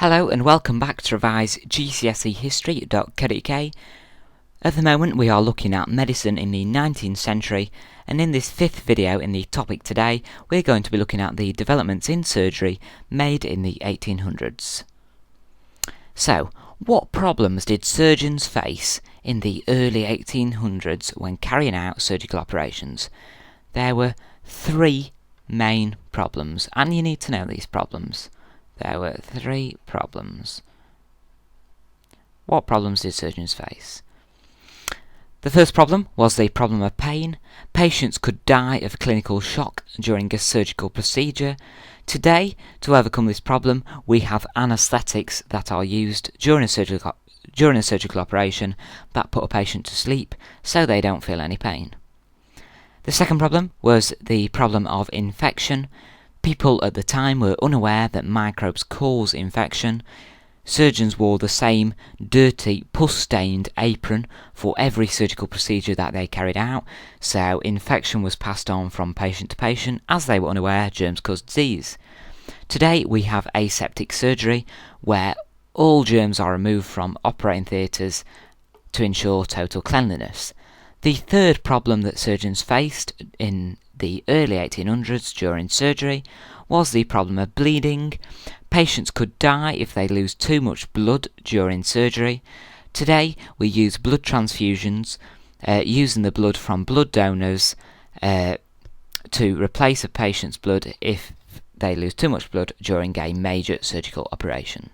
Hello and welcome back to revise GCSE history.co.uk. At the moment we are looking at medicine in the 19th century, and in this fifth video in the topic today we're going to be looking at the developments in surgery made in the 1800s. So, what problems did surgeons face in the early 1800s when carrying out surgical operations? There were three main problems, and you need to know these problems. There were three problems. What problems did surgeons face? The first problem was the problem of pain. Patients could die of clinical shock during a surgical procedure. Today, to overcome this problem, we have anaesthetics that are used during a surgical operation that put a patient to sleep so they don't feel any pain. The second problem was the problem of infection. People at the time were unaware that microbes cause infection. Surgeons wore the same dirty, pus-stained apron for every surgical procedure that they carried out, so infection was passed on from patient to patient. As they were unaware, germs caused disease. Today we have aseptic surgery, where all germs are removed from operating theatres to ensure total cleanliness. The third problem that surgeons faced in the early 1800s during surgery was the problem of bleeding. Patients could die if they lose too much blood during surgery. Today we use blood transfusions, using the blood from blood donors to replace a patient's blood if they lose too much blood during a major surgical operation.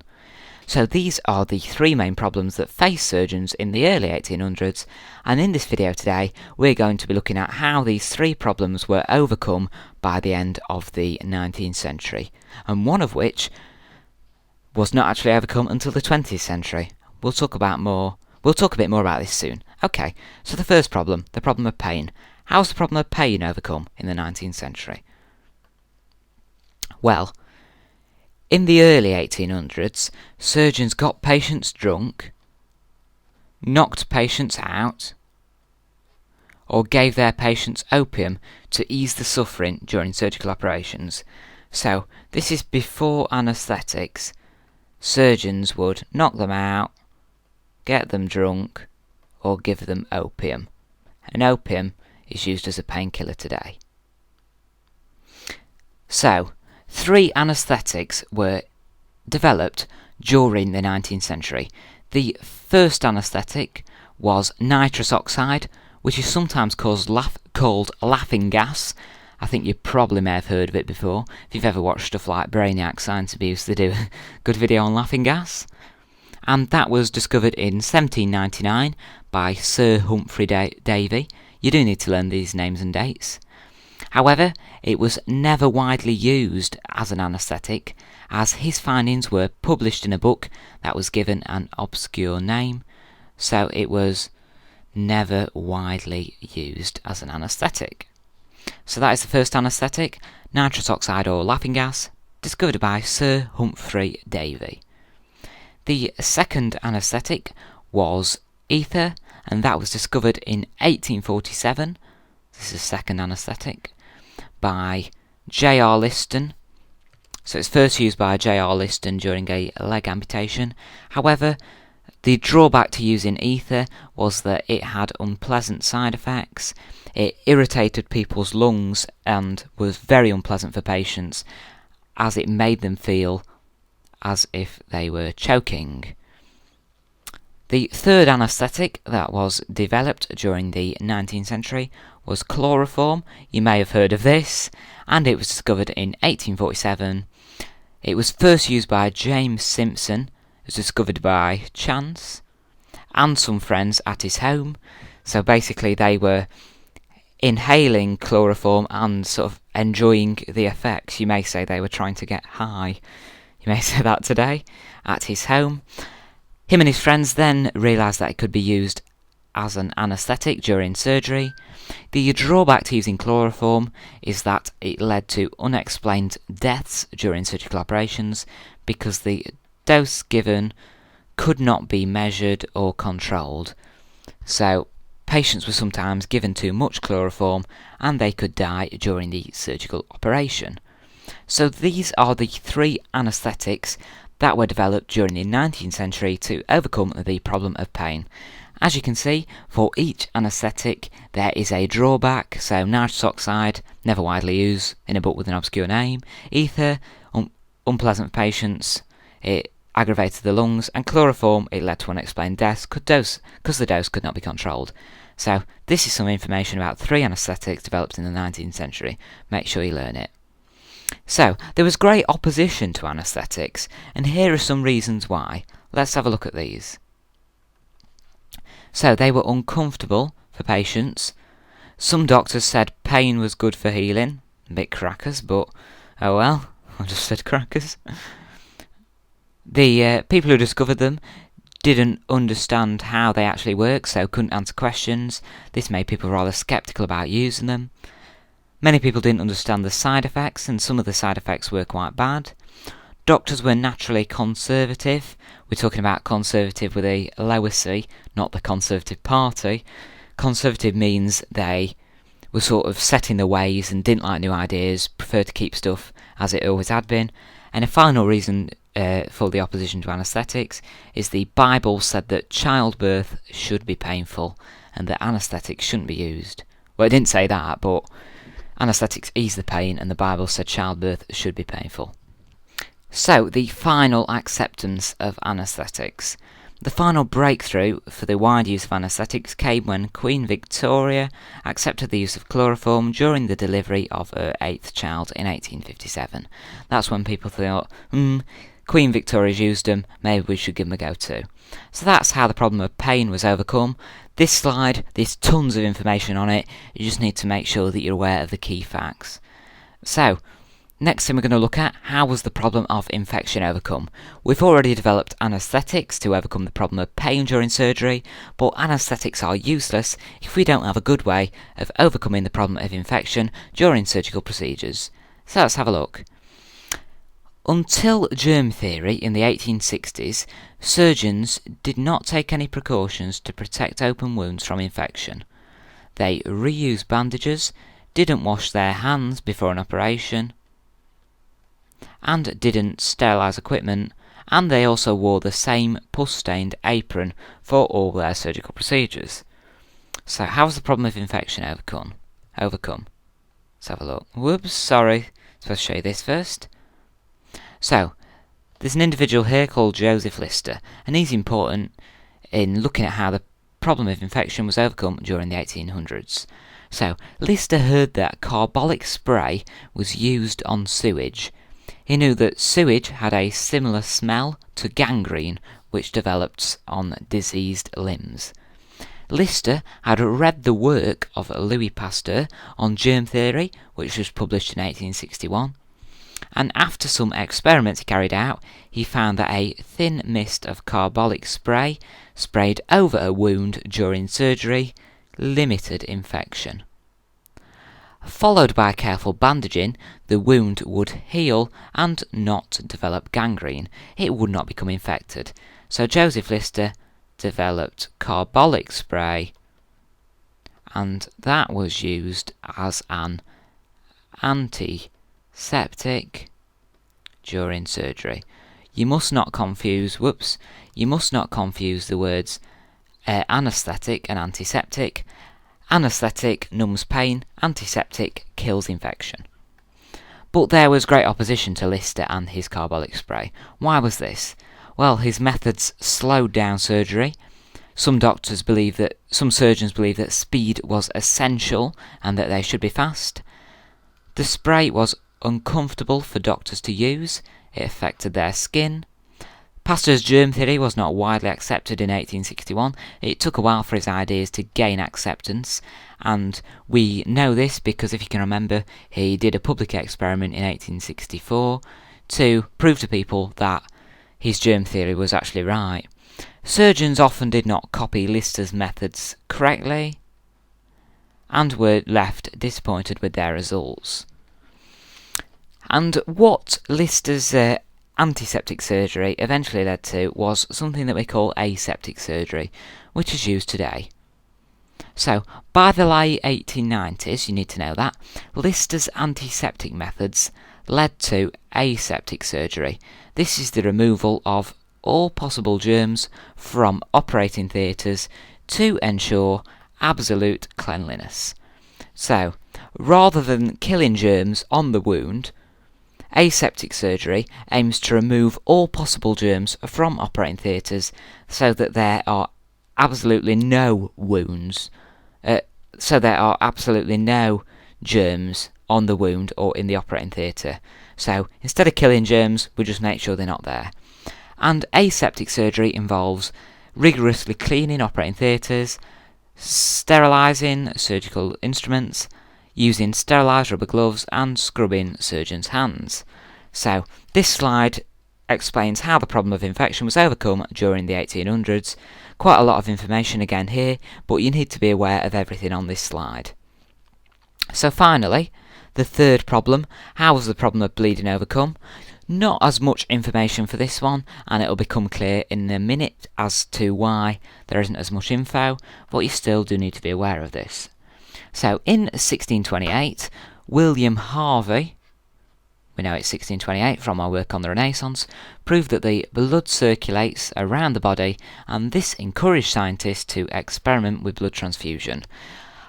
So these are the three main problems that face surgeons in the early 1800s, and in this video today we're going to be looking at how these three problems were overcome by the end of the 19th century, and one of which was not actually overcome until the 20th century. We'll talk a bit more about this soon. Okay, so the first problem, the problem of pain. How's the problem of pain overcome in the 19th century? Well, in the early 1800s, surgeons got patients drunk, knocked patients out, or gave their patients opium to ease the suffering during surgical operations. So, this is before anaesthetics. Surgeons would knock them out, get them drunk, or give them opium. And opium is used as a painkiller today. So, three anaesthetics were developed during the 19th century. The first anaesthetic was nitrous oxide, which is sometimes called laughing gas. I think you probably may have heard of it before. If you've ever watched stuff like Brainiac Science Abuse, they do a good video on laughing gas. And that was discovered in 1799 by Sir Humphrey Davy. You do need to learn these names and dates. However, it was never widely used as an anaesthetic, as his findings were published in a book that was given an obscure name, so it was never widely used as an anaesthetic. So that is the first anaesthetic, nitrous oxide or laughing gas, discovered by Sir Humphrey Davy. The second anaesthetic was ether, and that was discovered in 1847. This is the second anaesthetic, by J.R. Liston. So it's first used by J.R. Liston during a leg amputation. However, the drawback to using ether was that it had unpleasant side effects. It irritated people's lungs and was very unpleasant for patients, as it made them feel as if they were choking. The third anaesthetic that was developed during the 19th century was chloroform. You may have heard of this, and it was discovered in 1847. It was first used by James Simpson. It was discovered by chance, and some friends at his home. So basically they were inhaling chloroform and sort of enjoying the effects. You may say they were trying to get high. You may say that today, at his home. Him and his friends then realised that it could be used as an anaesthetic during surgery. The drawback to using chloroform is that it led to unexplained deaths during surgical operations because the dose given could not be measured or controlled. So patients were sometimes given too much chloroform and they could die during the surgical operation. So these are the three anaesthetics that were developed during the 19th century to overcome the problem of pain. As you can see, for each anaesthetic there is a drawback, so nitrous oxide, never widely used in a book with an obscure name, ether, unpleasant for patients, it aggravated the lungs, and chloroform, it led to unexplained deaths because the dose could not be controlled. So this is some information about 3 anaesthetics developed in the 19th century. Make sure you learn it. So there was great opposition to anaesthetics, and here are some reasons why. Let's have a look at these. So they were uncomfortable for patients. Some doctors said pain was good for healing. A bit crackers, but oh well, I just said crackers. The people who discovered them didn't understand how they actually work, so couldn't answer questions. This made people rather sceptical about using them. Many people didn't understand the side effects, and some of the side effects were quite bad. Doctors were naturally conservative. We're talking about conservative with a lower C, not the Conservative Party. Conservative means they were sort of set in their ways and didn't like new ideas, preferred to keep stuff as it always had been. And a final reason for the opposition to anaesthetics is the Bible said that childbirth should be painful and that anaesthetics shouldn't be used. Well, it didn't say that, but anaesthetics ease the pain and the Bible said childbirth should be painful. So, the final acceptance of anaesthetics. The final breakthrough for the wide use of anaesthetics came when Queen Victoria accepted the use of chloroform during the delivery of her 8th child in 1857. That's when people thought, Queen Victoria's used them, maybe we should give them a go too. So that's how the problem of pain was overcome. This slide, there's tons of information on it, you just need to make sure that you're aware of the key facts. So, next thing we're going to look at, how was the problem of infection overcome? We've already developed anaesthetics to overcome the problem of pain during surgery, but anaesthetics are useless if we don't have a good way of overcoming the problem of infection during surgical procedures. So let's have a look. Until germ theory in the 1860s, surgeons did not take any precautions to protect open wounds from infection. They reused bandages, didn't wash their hands before an operation, and didn't sterilise equipment, and they also wore the same pus-stained apron for all their surgical procedures. So how was the problem of infection overcome? Let's have a look. Whoops, sorry. Supposed to show you this first. So, there's an individual here called Joseph Lister, and he's important in looking at how the problem of infection was overcome during the 1800s. So, Lister heard that carbolic spray was used on sewage. He knew that sewage had a similar smell to gangrene, which develops on diseased limbs. Lister had read the work of Louis Pasteur on germ theory, which was published in 1861, and after some experiments he carried out, he found that a thin mist of carbolic spray sprayed over a wound during surgery limited infection. Followed by careful bandaging, the wound would heal and not develop gangrene. It would not become infected. So Joseph Lister developed carbolic spray, and that was used as an antiseptic during surgery. You must not confuse the words anaesthetic and antiseptic. Anaesthetic numbs pain, antiseptic kills infection. But there was great opposition to Lister and his carbolic spray. Why was this? Well, his methods slowed down surgery. Some surgeons believed that speed was essential and that they should be fast. The spray was uncomfortable for doctors to use. It affected their skin. Pasteur's germ theory was not widely accepted in 1861. It took a while for his ideas to gain acceptance, and we know this because, if you can remember, he did a public experiment in 1864 to prove to people that his germ theory was actually right. Surgeons often did not copy Lister's methods correctly and were left disappointed with their results. And what Lister's antiseptic surgery eventually led to was something that we call aseptic surgery, which is used today. So, by the late 1890s, you need to know that, Lister's antiseptic methods led to aseptic surgery. This is the removal of all possible germs from operating theatres to ensure absolute cleanliness. So, rather than killing germs on the wound, aseptic surgery aims to remove all possible germs from operating theatres so that there are absolutely no wounds, so there are absolutely no germs on the wound or in the operating theatre. So instead of killing germs, we just make sure they're not there. And aseptic surgery involves rigorously cleaning operating theatres, sterilising surgical instruments, using sterilised rubber gloves and scrubbing surgeons' hands. So this slide explains how the problem of infection was overcome during the 1800s. Quite a lot of information again here, but you need to be aware of everything on this slide. So finally, the third problem, how was the problem of bleeding overcome? Not as much information for this one, and it'll become clear in a minute as to why there isn't as much info, but you still do need to be aware of this. So in 1628, William Harvey, we know it's 1628 from our work on the Renaissance, proved that the blood circulates around the body, and this encouraged scientists to experiment with blood transfusion.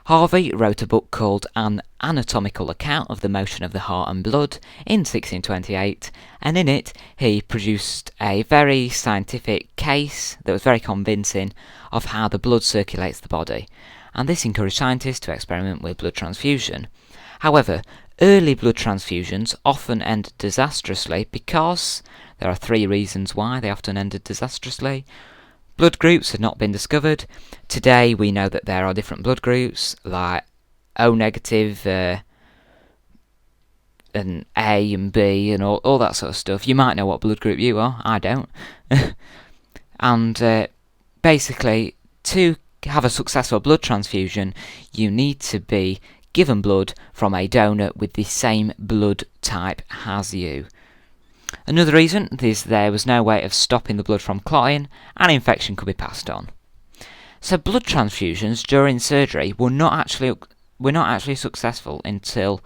Harvey wrote a book called An Anatomical Account of the Motion of the Heart and Blood in 1628, and in it he produced a very scientific case that was very convincing of how the blood circulates the body, and this encouraged scientists to experiment with blood transfusion. However, early blood transfusions often ended disastrously because there are three reasons why they often ended disastrously. Blood groups had not been discovered. Today we know that there are different blood groups like O negative and A and B and all that sort of stuff. You might know what blood group you are, I don't. And basically, to have a successful blood transfusion, you need to be given blood from a donor with the same blood type as you. Another reason is there was no way of stopping the blood from clotting, and infection could be passed on. So blood transfusions during surgery were not actually successful until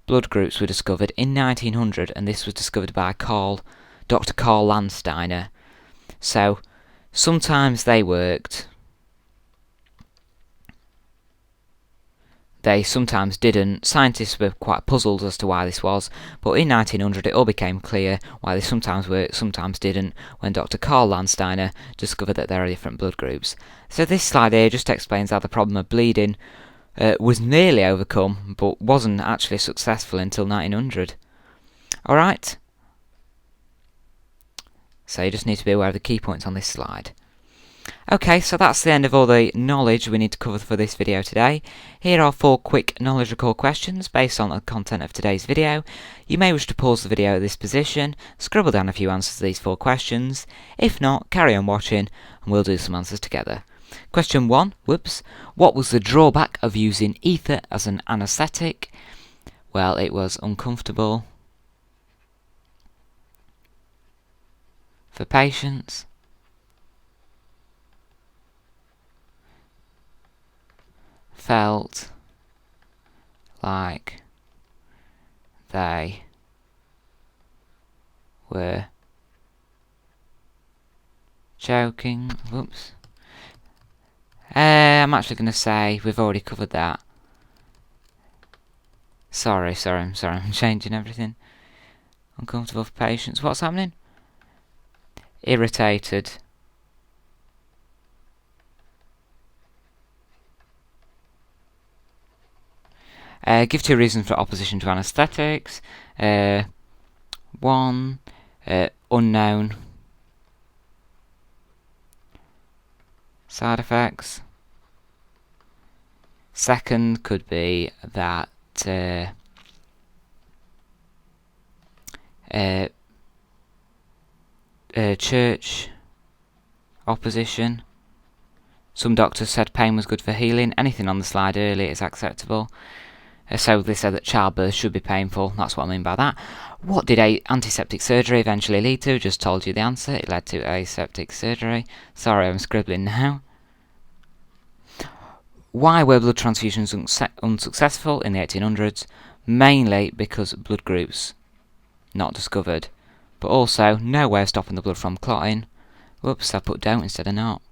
blood groups were discovered in 1900, and this was discovered by Dr. Karl Landsteiner. So sometimes they worked, they sometimes didn't. Scientists were quite puzzled as to why this was, but in 1900 it all became clear why they sometimes worked, sometimes didn't, when Dr. Karl Landsteiner discovered that there are different blood groups. So this slide here just explains how the problem of bleeding was nearly overcome, but wasn't actually successful until 1900. Alright? So you just need to be aware of the key points on this slide. Okay, so that's the end of all the knowledge we need to cover for this video today. Here are 4 quick knowledge recall questions based on the content of today's video. You may wish to pause the video at this position, scribble down a few answers to these 4 questions. If not, carry on watching and we'll do some answers together. Question 1, what was the drawback of using ether as an anaesthetic? Well, it was uncomfortable for patients. Felt like they were choking. I'm actually going to say we've already covered that. Sorry, I'm changing everything. Uncomfortable for patients. What's happening? Irritated. Give 2 reasons for opposition to anaesthetics. 1, unknown side effects. Second could be that church opposition. Some doctors said pain was good for healing. Anything on the slide earlier is acceptable. So they said that childbirth should be painful. That's what I mean by that. What did antiseptic surgery eventually lead to? Just told you the answer. It led to aseptic surgery. Sorry, I'm scribbling now. Why were blood transfusions unsuccessful in the 1800s? Mainly because blood groups Not discovered. But also, no way of stopping the blood from clotting. Whoops, I put don't instead of not.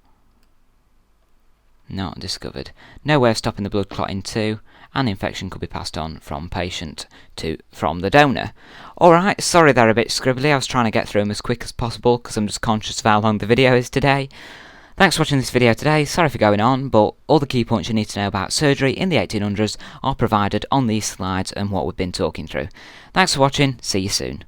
Not discovered. No way of stopping the blood clotting too, and infection could be passed on from patient from the donor. Alright, sorry they're a bit scribbly, I was trying to get through them as quick as possible because I'm just conscious of how long the video is today. Thanks for watching this video today, sorry for going on, but all the key points you need to know about surgery in the 1800s are provided on these slides and what we've been talking through. Thanks for watching, see you soon.